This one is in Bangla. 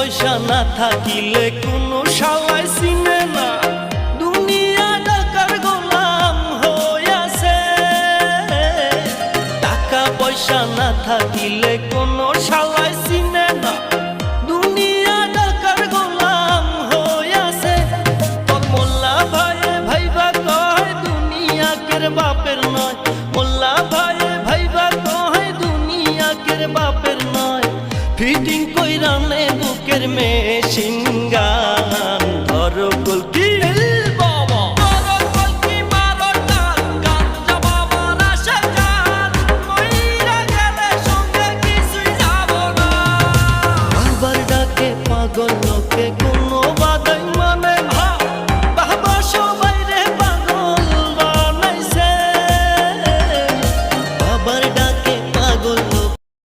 পয়সা না থাকিলে কোনো শালায় চিনে না, দুনিয়া টাকার গোলাম হইয়াছে। টাকা পয়সা না থাকিলে কোনো শালায় চিনে না, দুনিয়া টাকার গোলাম হইয়াছে। তোর মোল্লা ভাইয়ে ভাইবা কয় দুনিয়া কের বাপের নয়, মোল্লা ভাইয়ে ভাইবা কয় দুনিয়া কের বাপের নয়। ফিটিং কইরা নে বুকের মেশিন গান, ধরো কলকি